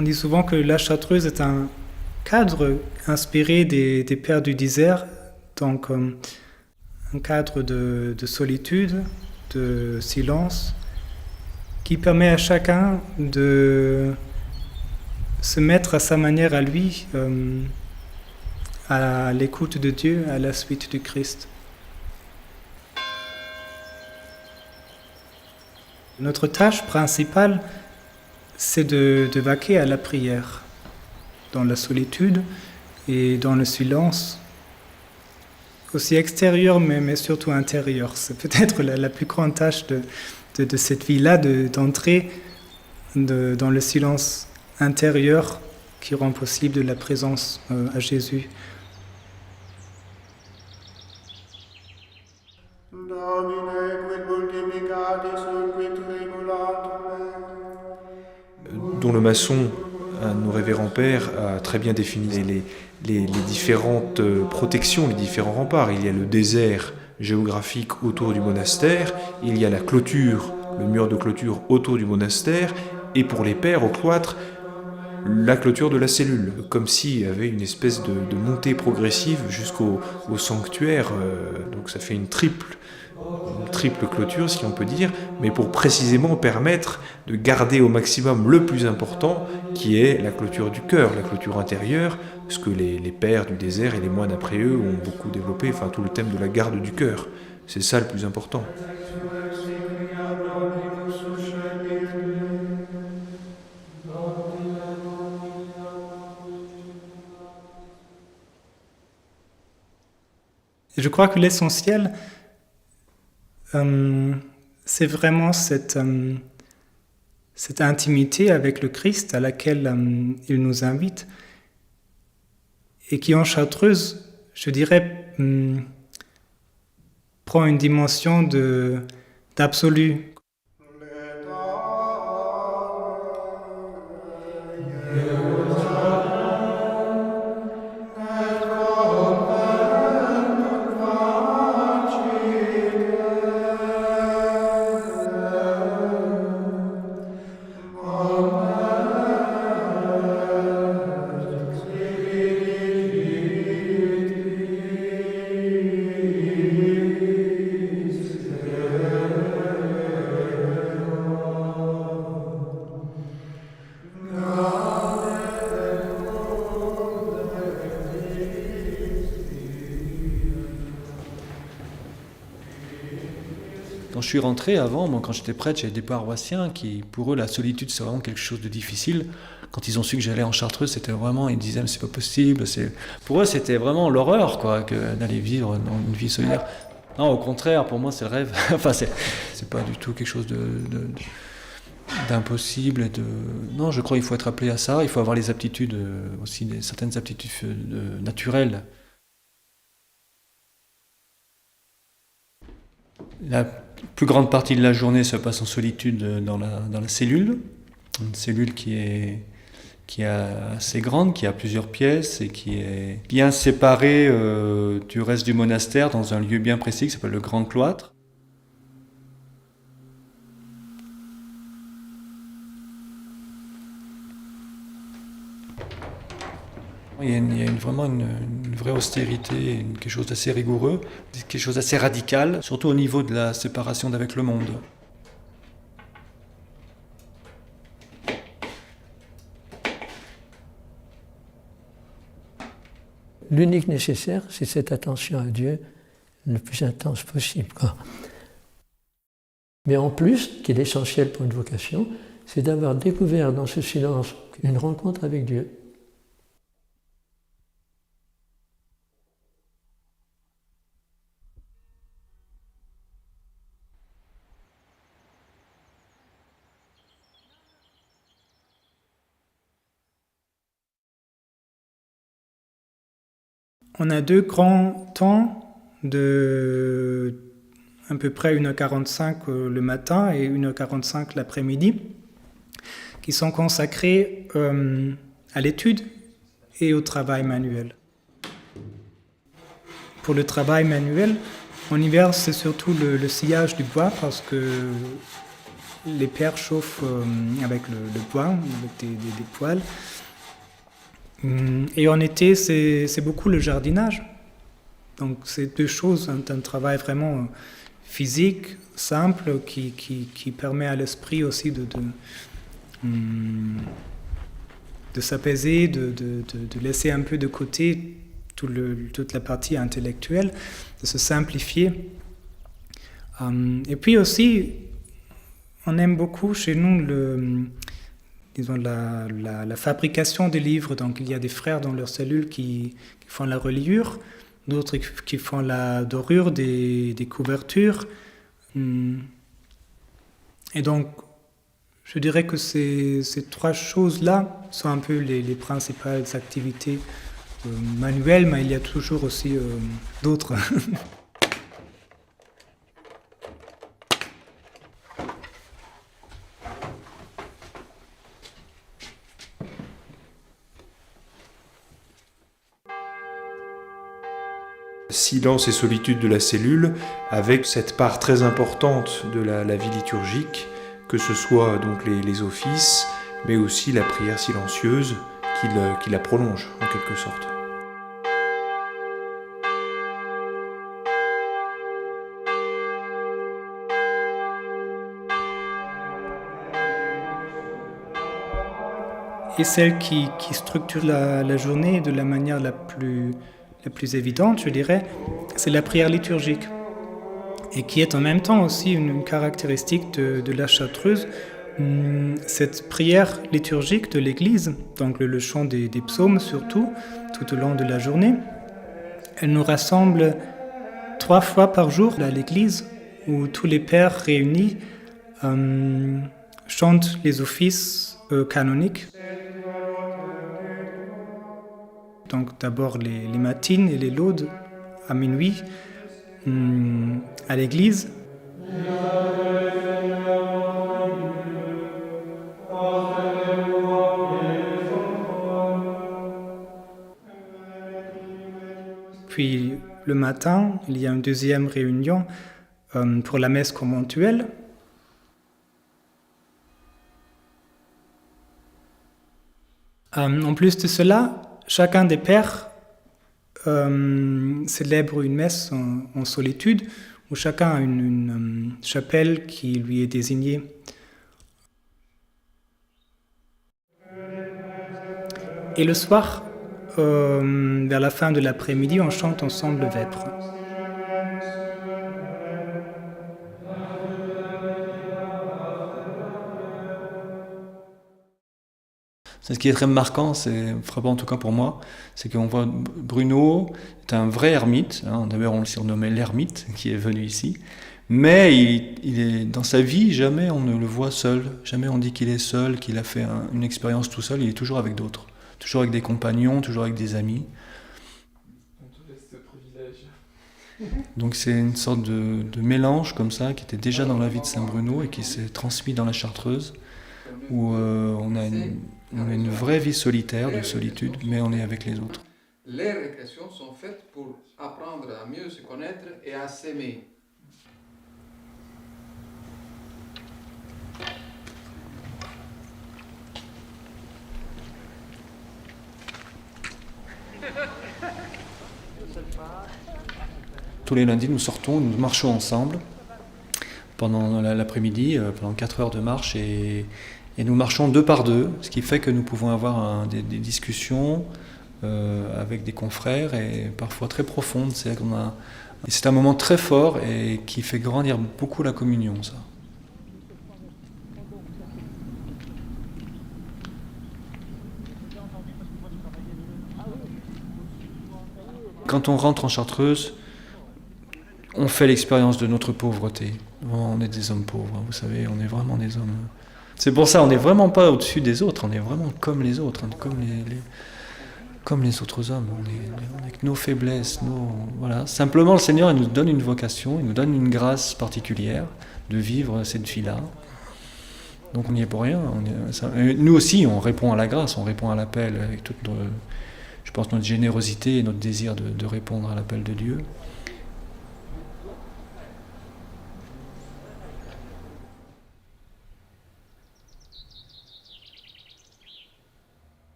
On dit souvent que la Chartreuse est un cadre inspiré des pères du désert, donc un cadre de solitude, de silence, qui permet à chacun de se mettre à sa manière à lui, à l'écoute de Dieu, à la suite du Christ. Notre tâche principale, c'est de vaquer à la prière, dans la solitude et dans le silence, aussi extérieur mais surtout intérieur. C'est peut-être la plus grande tâche de cette vie-là, d'entrer dans le silence intérieur qui rend possible la présence à Jésus. Dont le maçon, un de nos révérends pères, a très bien défini les différentes protections, les différents remparts. Il y a le désert géographique autour du monastère, il y a la clôture, le mur de clôture autour du monastère, et pour les pères au cloître, la clôture de la cellule, comme s'il y avait une espèce de montée progressive jusqu'au sanctuaire. Donc ça fait une triple clôture, si on peut dire, mais pour précisément permettre de garder au maximum le plus important, qui est la clôture du cœur, la clôture intérieure, ce que les pères du désert et les moines après eux ont beaucoup développé, enfin tout le thème de la garde du cœur. C'est ça le plus important. Et je crois que l'essentiel, c'est vraiment cette intimité avec le Christ à laquelle il nous invite et qui en Chartreuse, je dirais, prend une dimension d'absolu. Quand je suis rentré avant, moi, quand j'étais prêtre, j'avais des paroissiens qui, pour eux, la solitude, c'est vraiment quelque chose de difficile. Quand ils ont su que j'allais en Chartreuse, c'était vraiment, ils disaient, mais c'est pas possible. Pour eux, c'était vraiment l'horreur, quoi, que d'aller vivre dans une vie solitaire. Non, au contraire, pour moi, c'est le rêve. Enfin, c'est pas du tout quelque chose d'impossible. Non, je crois qu'il faut être appelé à ça. Il faut avoir les aptitudes, aussi certaines aptitudes naturelles. La plus grande partie de la journée se passe en solitude dans la cellule. Une cellule qui est assez grande, qui a plusieurs pièces et qui est bien séparée du reste du monastère dans un lieu bien précis qui s'appelle le Grand Cloître. Il y a vraiment une vraie austérité, quelque chose d'assez rigoureux, quelque chose d'assez radical, surtout au niveau de la séparation d'avec le monde. L'unique nécessaire, c'est cette attention à Dieu le plus intense possible, quoi. Mais en plus, ce qui est essentiel pour une vocation, c'est d'avoir découvert dans ce silence une rencontre avec Dieu. On a 2 grands temps de à peu près 1h45 le matin et 1h45 l'après-midi qui sont consacrés à l'étude et au travail manuel. Pour le travail manuel, en hiver, c'est surtout le sciage du bois parce que les pères chauffent avec le bois, avec des poêles. Et en été, c'est beaucoup le jardinage. Donc c'est deux choses, un travail vraiment physique, simple, qui permet à l'esprit aussi de s'apaiser, de laisser un peu de côté toute la partie intellectuelle, de se simplifier. Et puis aussi, on aime beaucoup chez nous la fabrication des livres. Donc il y a des frères dans leur cellule qui font la reliure, d'autres qui font la dorure des couvertures. Et donc, je dirais que ces trois choses-là sont un peu les principales activités manuelles, mais il y a toujours aussi d'autres. Silence et solitude de la cellule, avec cette part très importante de la vie liturgique, que ce soit donc les offices, mais aussi la prière silencieuse qui la prolonge en quelque sorte. Et celle qui structure la journée de la manière la plus évidente, je dirais, c'est la prière liturgique. Et qui est en même temps aussi une caractéristique de la Chartreuse, cette prière liturgique de l'Église, donc le chant des psaumes surtout, tout au long de la journée, elle nous rassemble 3 fois par jour à l'Église, où tous les pères réunis chantent les offices canoniques. Donc d'abord les matines et les laudes à minuit à l'église. Puis le matin, il y a une deuxième réunion pour la messe conventuelle. En plus de cela, chacun des pères célèbre une messe en solitude, où chacun a une chapelle qui lui est désignée. Et le soir, vers la fin de l'après-midi, on chante ensemble le Vêpres. Ce qui est très marquant, c'est frappant en tout cas pour moi, c'est qu'on voit Bruno est un vrai ermite, hein, d'ailleurs on le surnommait l'ermite qui est venu ici, mais il est dans sa vie, jamais on ne le voit seul, jamais on dit qu'il est seul, qu'il a fait une expérience tout seul, il est toujours avec d'autres, toujours avec des compagnons, toujours avec des amis. Donc c'est une sorte de mélange comme ça qui était déjà dans la vie de Saint Bruno et qui s'est transmis dans la Chartreuse, où on a une vraie vie solitaire, de solitude, mais on est avec les autres. Les récréations sont faites pour apprendre à mieux se connaître et à s'aimer. Tous les lundis, nous sortons, nous marchons ensemble pendant l'après-midi, pendant 4 heures de marche, et nous marchons 2 par 2, ce qui fait que nous pouvons avoir des discussions avec des confrères, et parfois très profondes. C'est un moment très fort et qui fait grandir beaucoup la communion, ça. Quand on rentre en Chartreuse, on fait l'expérience de notre pauvreté. On est des hommes pauvres, vous savez, on est vraiment des hommes... C'est pour ça, on n'est vraiment pas au-dessus des autres, on est vraiment comme les autres, comme les autres hommes. On est avec nos faiblesses, voilà. Simplement, le Seigneur il nous donne une vocation, il nous donne une grâce particulière de vivre cette vie-là. Donc on n'y est pour rien. Nous aussi, on répond à la grâce, on répond à l'appel avec toute je pense, notre générosité et notre désir de répondre à l'appel de Dieu.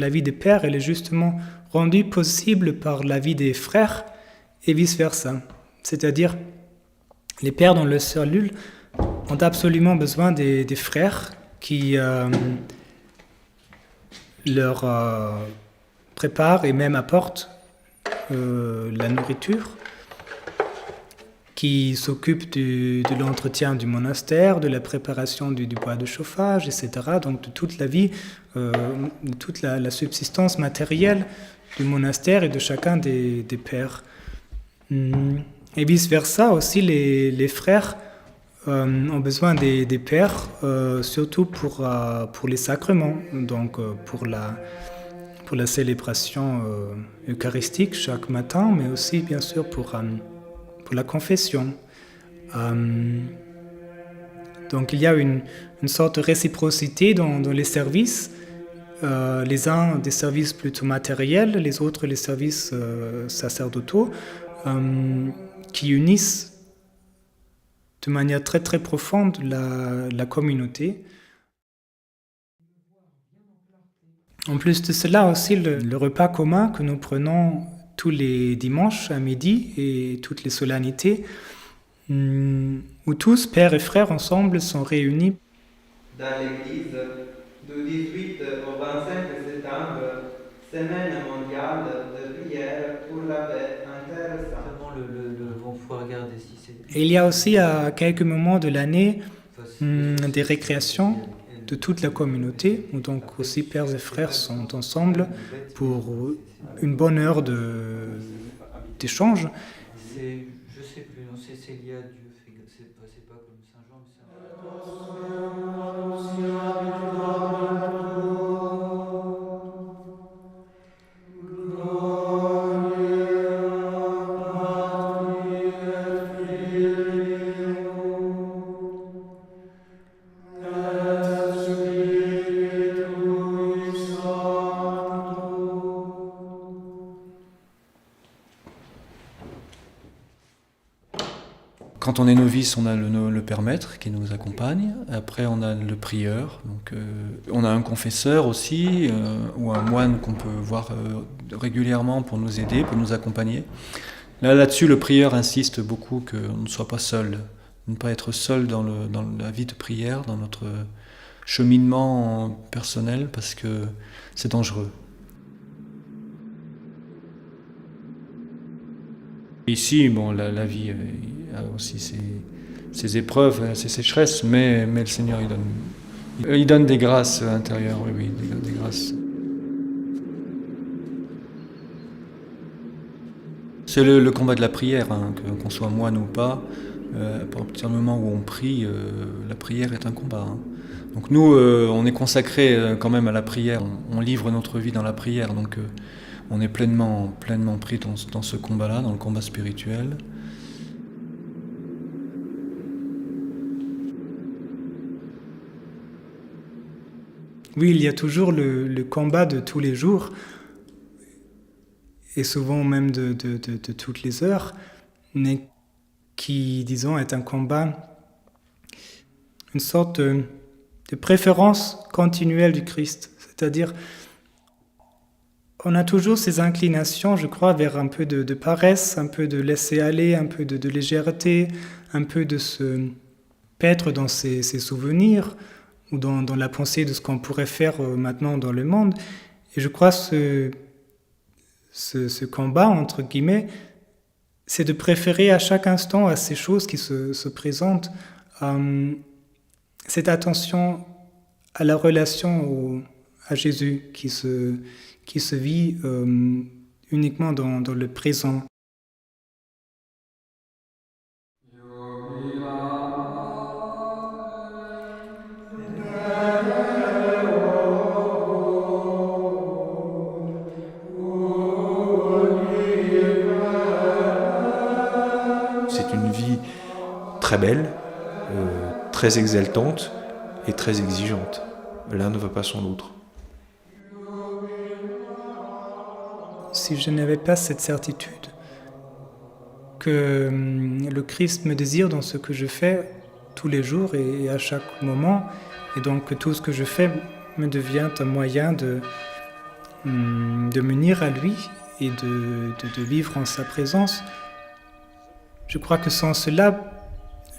La vie des pères, elle est justement rendue possible par la vie des frères et vice-versa. C'est-à-dire, les pères dans leur cellule ont absolument besoin des frères qui leur préparent et même apportent la nourriture, qui s'occupent de l'entretien du monastère, de la préparation du bois de chauffage, etc. Donc de toute la vie, de toute la subsistance matérielle du monastère et de chacun des pères. Et vice-versa, aussi les frères ont besoin des pères, surtout pour les sacrements, donc pour la célébration eucharistique chaque matin, mais aussi bien sûr pour la confession. Donc il y a une sorte de réciprocité dans les services, les uns des services plutôt matériels, les autres les services sacerdotaux, qui unissent de manière très très profonde la communauté. En plus de cela aussi, le repas commun que nous prenons tous les dimanches à midi et toutes les solennités, où tous, pères et frères ensemble, sont réunis. Dans l'église, du 18 au 25 septembre, semaine mondiale de prière pour la paix intéressante. On peut regarder si c'est... Et il y a aussi à quelques moments de l'année des récréations de toute la communauté, où donc aussi pères et frères sont ensemble pour une bonne heure d'échange. Je sais plus, non, c'est lié à Dieu, c'est pas comme Saint Jean, mais Quand on est novice, on a le père maître qui nous accompagne. Après, on a le prieur. Donc, on a un confesseur aussi, ou un moine qu'on peut voir régulièrement pour nous aider, pour nous accompagner. Là-dessus, le prieur insiste beaucoup qu'on ne soit pas seul, ne pas être seul dans la vie de prière, dans notre cheminement personnel, parce que c'est dangereux. Ici, bon, la vie a aussi ses épreuves, ses sécheresses, mais le Seigneur, il donne des grâces intérieures, oui, des grâces. C'est le combat de la prière, hein, qu'on soit moine ou pas. À partir du moment où on prie, la prière est un combat. Hein. Donc nous, on est consacrés quand même à la prière, on livre notre vie dans la prière, donc on est pleinement pris dans ce combat-là, dans le combat spirituel. Oui, il y a toujours le combat de tous les jours, et souvent même de toutes les heures, mais qui, disons, est un combat, une sorte de préférence continuelle du Christ. C'est-à-dire, on a toujours ces inclinations, je crois, vers un peu de paresse, un peu de laisser aller, un peu de légèreté, un peu de se paître dans ses souvenirs ou dans la pensée de ce qu'on pourrait faire maintenant dans le monde. Et je crois ce combat, entre guillemets, c'est de préférer à chaque instant à ces choses qui se présentent cette attention à la relation à Jésus qui se vit uniquement dans le présent. C'est une vie très belle, très exaltante et très exigeante. L'un ne va pas sans l'autre. Si je n'avais pas cette certitude que le Christ me désire dans ce que je fais tous les jours et à chaque moment, et donc que tout ce que je fais me devient un moyen de m'unir à lui et de vivre en sa présence. Je crois que sans cela,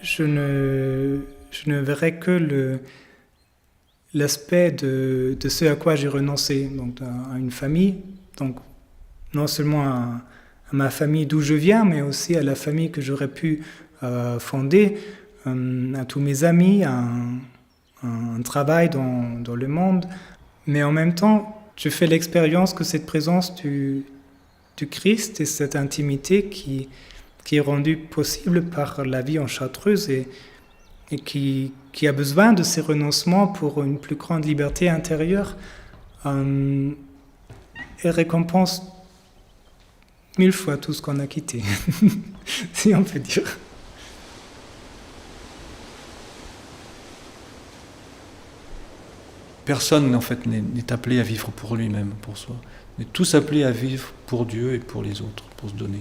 je ne verrais que l'aspect de ce à quoi j'ai renoncé, donc à une famille, donc non seulement à ma famille d'où je viens, mais aussi à la famille que j'aurais pu fonder, à tous mes amis, à un travail dans le monde. Mais en même temps, je fais l'expérience que cette présence du Christ et cette intimité qui est rendue possible par la vie en Chartreuse et qui a besoin de ces renoncements pour une plus grande liberté intérieure, elle récompense 1000 fois tout ce qu'on a quitté, si on peut dire. Personne, en fait, n'est appelé à vivre pour lui-même, pour soi. On est tous appelés à vivre pour Dieu et pour les autres, pour se donner.